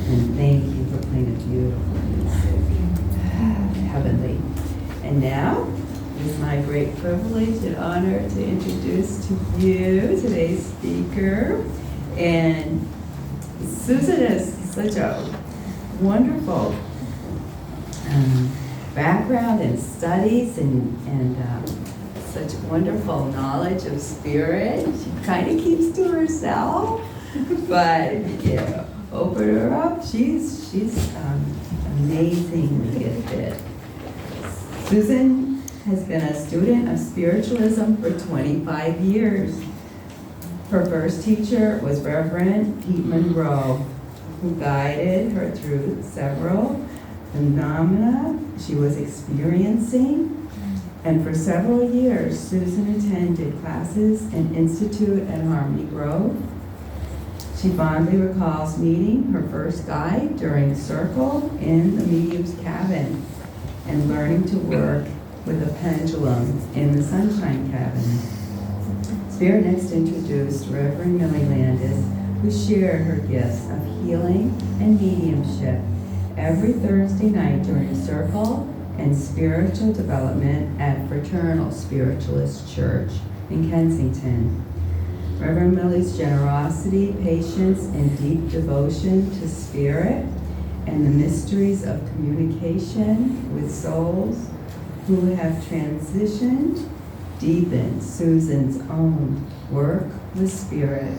And thank you for playing a beautiful music. Heavenly. And now, it is my great privilege and honor to introduce to you today's speaker. And Susan has such a wonderful background and studies and such wonderful knowledge of spirit. She kind of keeps to herself, but open her up. She's amazingly gifted. Susan has been a student of spiritualism for 25 years. Her first teacher was Reverend Pete Monroe, who guided her through several phenomena she was experiencing. And for several years, Susan attended classes in Institute at Harmony Grove. She fondly recalls meeting her first guide during Circle in the medium's cabin and learning to work with a pendulum in the Sunshine Cabin. Spirit next introduced Reverend Millie Landis, who shared her gifts of healing and mediumship every Thursday night during Circle and spiritual development at Fraternal Spiritualist Church in Kensington. Reverend Millie's generosity, patience, and deep devotion to spirit and the mysteries of communication with souls who have transitioned deepened Susan's own work with spirit.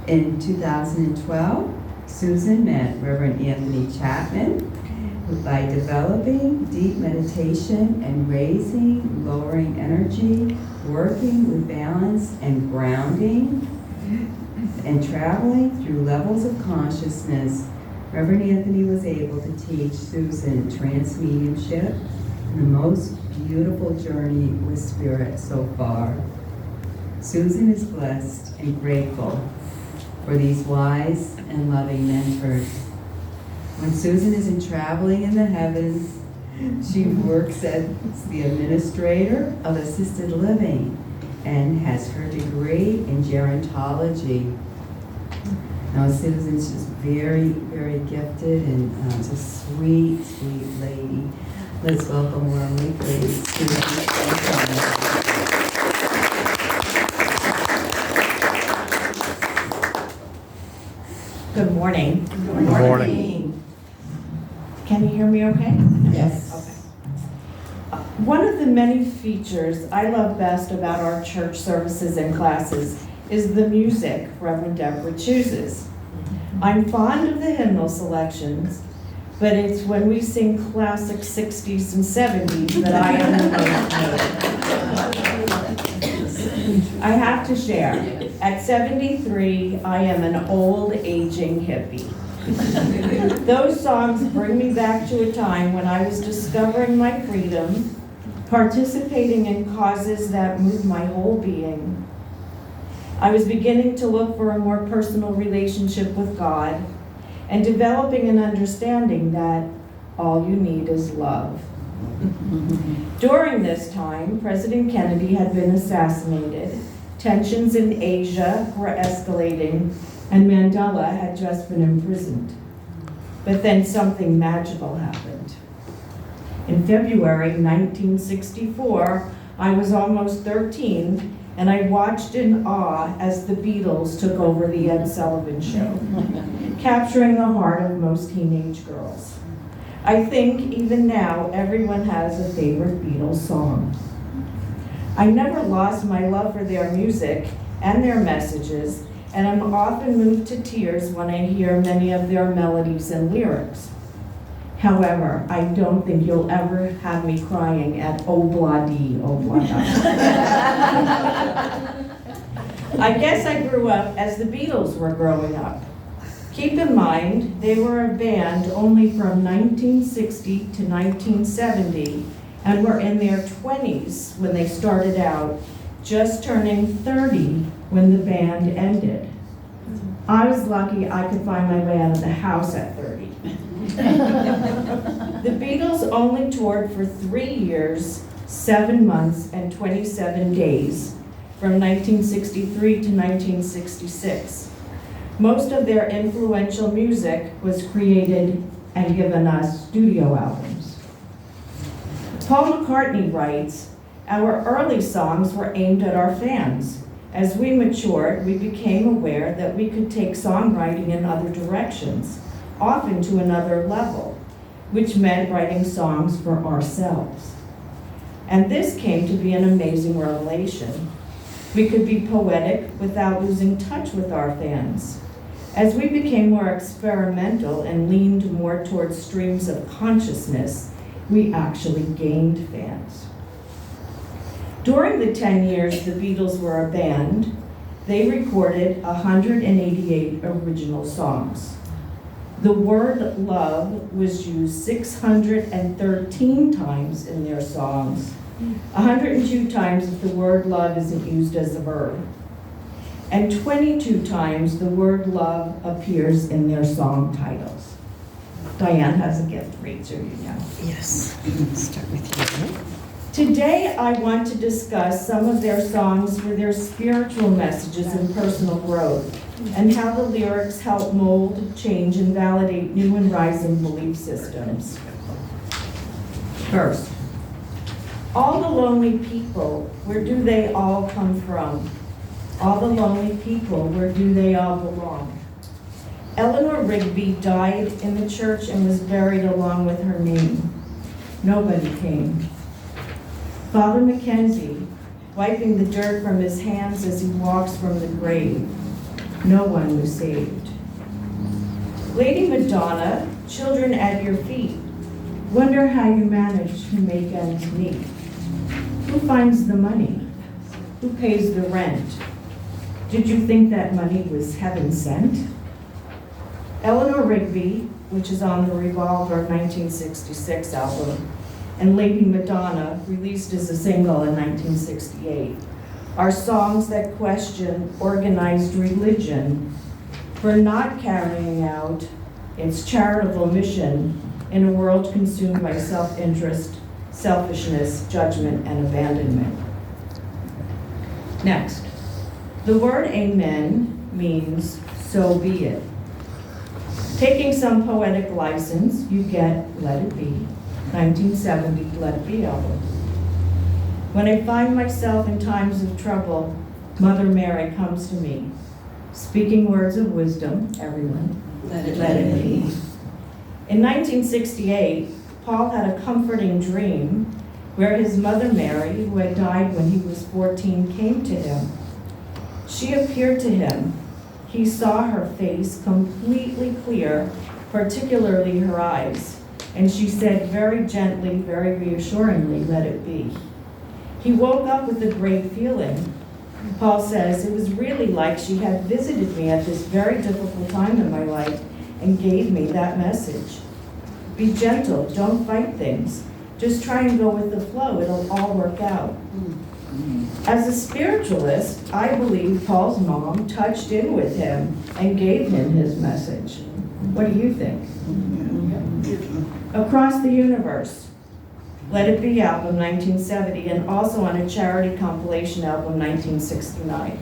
In 2012, Susan met Reverend Anthony Chapman by developing deep meditation and raising, lowering energy, working with balance and grounding, and traveling through levels of consciousness. Reverend Anthony was able to teach Susan trance mediumship and the most beautiful journey with spirit so far. Susan is blessed and grateful for these wise and loving mentors. When Susan isn't traveling in the heavens, she works as the administrator of assisted living and has her degree in gerontology. Now, Susan's just very, very gifted and just sweet, sweet lady. Let's welcome warmly, please, Susan. Good morning. Good morning. Can you hear me okay? Yes. Okay. One of the many features I love best about our church services and classes is the music Reverend Deborah chooses. I'm fond of the hymnal selections, but it's when we sing classic 60s and 70s that I am the most moved. I have to share. At 73, I am an old, aging hippie. Those songs bring me back to a time when I was discovering my freedom, participating in causes that moved my whole being. I was beginning to look for a more personal relationship with God and developing an understanding that all you need is love. During this time, President Kennedy had been assassinated. Tensions in Asia were escalating, and Mandela had just been imprisoned. But then something magical happened. In February 1964, I was almost 13, and I watched in awe as the Beatles took over the Ed Sullivan Show, capturing the heart of most teenage girls. I think even now, everyone has a favorite Beatles song. I never lost my love for their music and their messages, and I'm often moved to tears when I hear many of their melodies and lyrics. However, I don't think you'll ever have me crying at Obladi, Oblada. I guess I grew up as the Beatles were growing up. Keep in mind, they were a band only from 1960 to 1970, and were in their 20s when they started out, just turning 30 when the band ended. I was lucky I could find my way out of the house at 30. The Beatles only toured for 3 years, 7 months, and 27 days, from 1963 to 1966. Most of their influential music was created and given us studio albums. Paul McCartney writes, "Our early songs were aimed at our fans. As we matured, we became aware that we could take songwriting in other directions, often to another level, which meant writing songs for ourselves. And this came to be an amazing revelation. We could be poetic without losing touch with our fans. As we became more experimental and leaned more towards streams of consciousness, we actually gained fans." During the 10 years the Beatles were a band, they recorded 188 original songs. The word love was used 613 times in their songs. 102 times if the word love isn't used as a verb. And 22 times the word love appears in their song titles. Diane has a gift to read to you now. Yes, start with you. Today, I want to discuss some of their songs for their spiritual messages and personal growth, and how the lyrics help mold, change, and validate new and rising belief systems. First, all the lonely people, where do they all come from? All the lonely people, where do they all belong? Eleanor Rigby died in the church and was buried along with her name. Nobody came. Father Mackenzie, wiping the dirt from his hands as he walks from the grave. No one was saved. Lady Madonna, children at your feet. Wonder how you manage to make ends meet. Who finds the money? Who pays the rent? Did you think that money was heaven sent? Eleanor Rigby, which is on the Revolver 1966 album, and Lady Madonna, released as a single in 1968, are songs that question organized religion for not carrying out its charitable mission in a world consumed by self-interest, selfishness, judgment, and abandonment. Next, the word amen means so be it. Taking some poetic license, you get Let It Be, 1970 Let It Be album. When I find myself in times of trouble, Mother Mary comes to me, speaking words of wisdom, everyone, let it be. In 1968, Paul had a comforting dream where his mother Mary, who had died when he was 14, came to him. She appeared to him. He saw her face completely clear, particularly her eyes, and she said very gently, very reassuringly, let it be. He woke up with a great feeling. Paul says, it was really like she had visited me at this very difficult time in my life and gave me that message. Be gentle, don't fight things. Just try and go with the flow, it'll all work out. As a spiritualist, I believe Paul's mom touched in with him and gave him his message. What do you think? Across the Universe, Let It Be album 1970, and also on a charity compilation album 1969.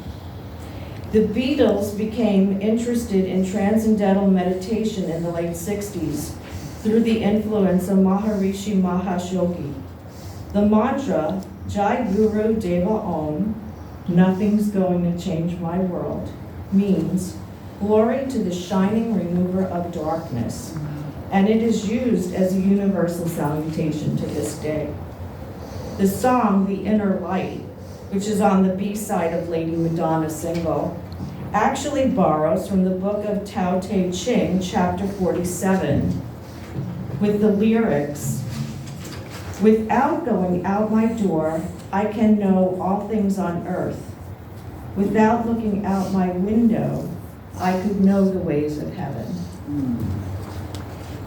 The Beatles became interested in transcendental meditation in the late 60s through the influence of Maharishi Mahesh Yogi. The mantra, Jai Guru Deva Om, nothing's going to change my world, means glory to the shining remover of darkness, and it is used as a universal salutation to this day. The song, The Inner Light, which is on the B-side of Lady Madonna's single, actually borrows from the book of Tao Te Ching, chapter 47, with the lyrics, without going out my door, I can know all things on earth. Without looking out my window, I could know the ways of heaven.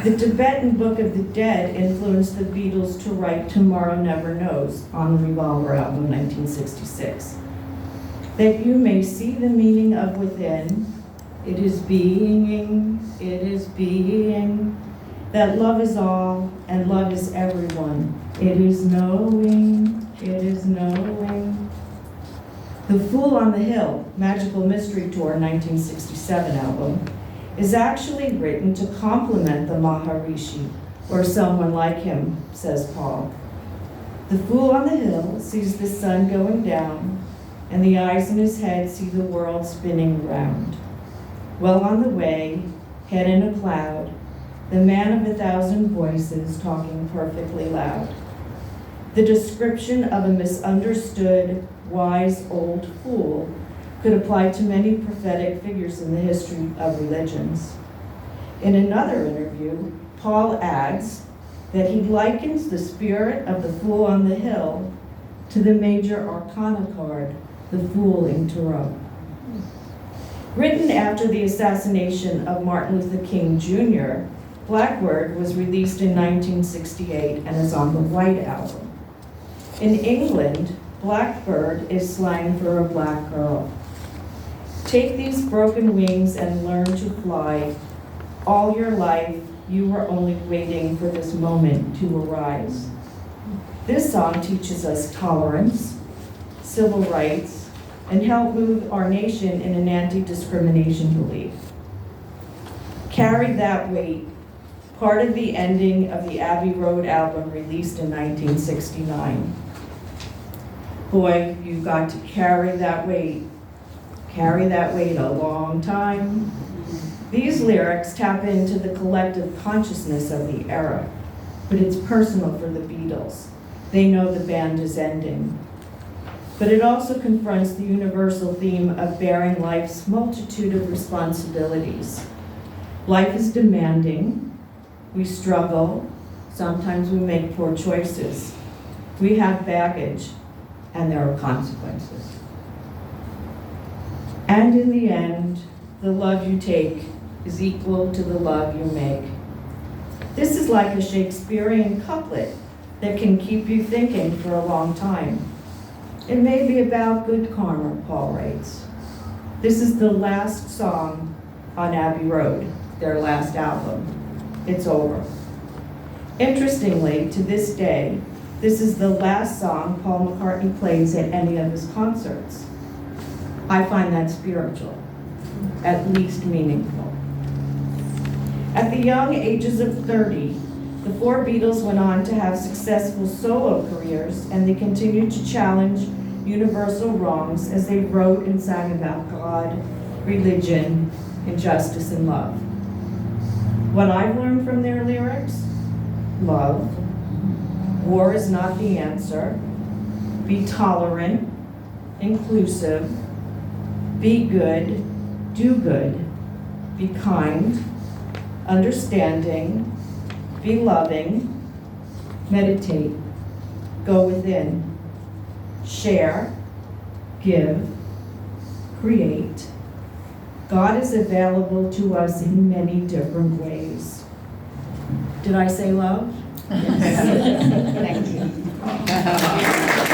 The Tibetan Book of the Dead influenced the Beatles to write Tomorrow Never Knows on the Revolver album 1966. That you may see the meaning of within, it is being, that love is all and love is everyone. It is knowing, The Fool on the Hill, Magical Mystery Tour 1967 album, is actually written to compliment the Maharishi, or someone like him, says Paul. The fool on the hill sees the sun going down, and the eyes in his head see the world spinning round. Well on the way, head in a cloud, the man of 1,000 voices talking perfectly loud. The description of a misunderstood, wise old fool could apply to many prophetic figures in the history of religions. In another interview, Paul adds that he likens the spirit of the fool on the hill to the major arcana card, the Fool in Tarot. Written after the assassination of Martin Luther King Jr., Blackbird was released in 1968 and is on the White Album. In England, Blackbird is slang for a black girl. Take these broken wings and learn to fly. All your life, you were only waiting for this moment to arise. This song teaches us tolerance, civil rights, and help move our nation in an anti-discrimination belief. Carry That Weight, part of the ending of the Abbey Road album released in 1969. Boy, you've got to carry that weight a long time. These lyrics tap into the collective consciousness of the era, but it's personal for the Beatles. They know the band is ending. But it also confronts the universal theme of bearing life's multitude of responsibilities. Life is demanding, we struggle, sometimes we make poor choices. We have baggage, and there are consequences. And in the end, the love you take is equal to the love you make. This is like a Shakespearean couplet that can keep you thinking for a long time. It may be about good karma, Paul writes. This is the last song on Abbey Road, their last album. It's over. Interestingly, to this day, this is the last song Paul McCartney plays at any of his concerts. I find that spiritual, at least meaningful. At the young ages of 30, the four Beatles went on to have successful solo careers, and they continued to challenge universal wrongs as they wrote and sang about God, religion, injustice, and love. What I've learned from their lyrics: love, war is not the answer, be tolerant, inclusive, be good, do good, be kind, understanding, be loving, meditate, go within, share, give, create. God is available to us in many different ways. Did I say love? Thank you.